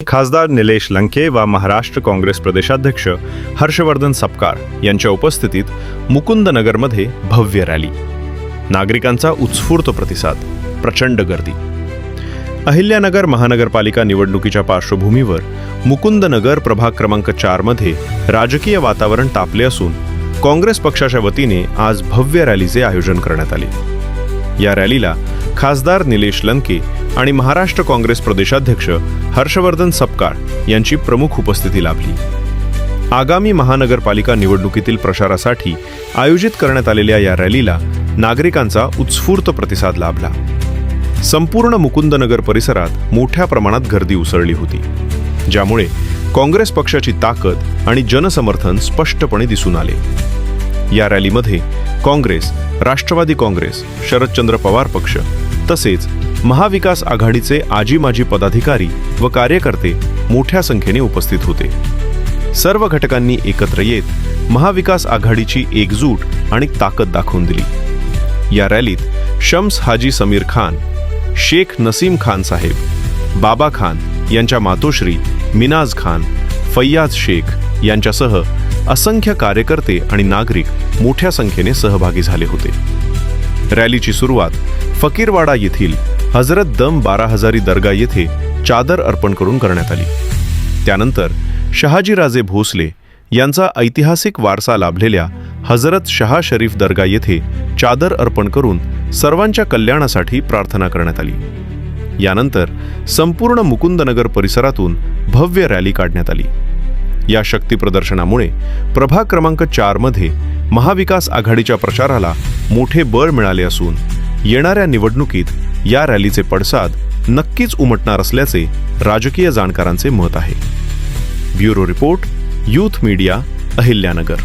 खासदार निलेश लंके व महाराष्ट्र काँग्रेस प्रदेशाध्यक्ष हर्षवर्धन सपकाळ यांच्या उपस्थितीत मुकुंदनगरमध्ये भव्य रॅली. नागरिकांचा उत्स्फूर्त प्रतिसाद, प्रचंड गर्दी. अहिल्यानगर महानगरपालिका निवडणुकीच्या पार्श्वभूमीवर मुकुंदनगर प्रभाग क्रमांक 4 मध्ये राजकीय वातावरण तापले असून काँग्रेस पक्षाच्या वतीने आज भव्य रॅलीचे आयोजन करण्यात आले. या रॅलीला खासदार निलेश लंके आणि महाराष्ट्र काँग्रेस प्रदेशाध्यक्ष हर्षवर्धन सपकाळ यांची प्रमुख उपस्थिती लाभली. आगामी महानगरपालिका निवडणुकीतील प्रचारासाठी आयोजित करण्यात आलेल्या या रॅलीला नागरिकांचा उत्स्फूर्त प्रतिसाद लाभला. संपूर्ण मुकुंदनगर परिसरात मोठ्या प्रमाणात गर्दी उसळली होती, ज्यामुळे काँग्रेस पक्षाची ताकद आणि जनसमर्थन स्पष्टपणे दिसून आले. या रॅलीमध्ये काँग्रेस, राष्ट्रवादी काँग्रेस, शरदचंद्र पवार पक्ष तसेच महाविकास आघाडीचे आजी-माजी पदाधिकारी व कार्यकर्ते मोठ्या संख्येने उपस्थित होते. सर्व घटकांनी एकत्र येत महाविकास आघाडीची एकजूट आणि ताकद दाखवून दिली. या रॅलीत शम्स हाजी समीर खान, शेख नसीम खान साहेब, बाबा खान यांच्या मातोश्री मिनाज खान, फैयाज शेख यांच्यासह असंख्य कार्यकर्ते आणि नागरिक मोठ्या संख्येने सहभागी झाले होते. रॅलीची सुरुवात फकीरवाडा येथील हजरत दम 12 हजारी दर्गा येथे चादर अर्पण करून करण्यात आली. त्यानंतर शहाजीराजे भोसले यांचा ऐतिहासिक वारसा लाभलेल्या हजरत शहा शरीफ दर्गा येथे चादर अर्पण करून सर्वांच्या कल्याणासाठी प्रार्थना करण्यात आली. यानंतर संपूर्ण मुकुंदनगर परिसरातून भव्य रॅली काढण्यात आली. या शक्ती प्रदर्शनामुळे प्रभाग क्रमांक 4 मध्ये महाविकास आघाडीच्या प्रचाराला मोठे बळ मिळाले असून येणाऱ्या निवडणुकीत या रॅलीचे पडसाद नक्कीच उमटणार असल्याचे राजकीय जाणकारांचे मत आहे. Bureau report, youth media, Ahilyanagar.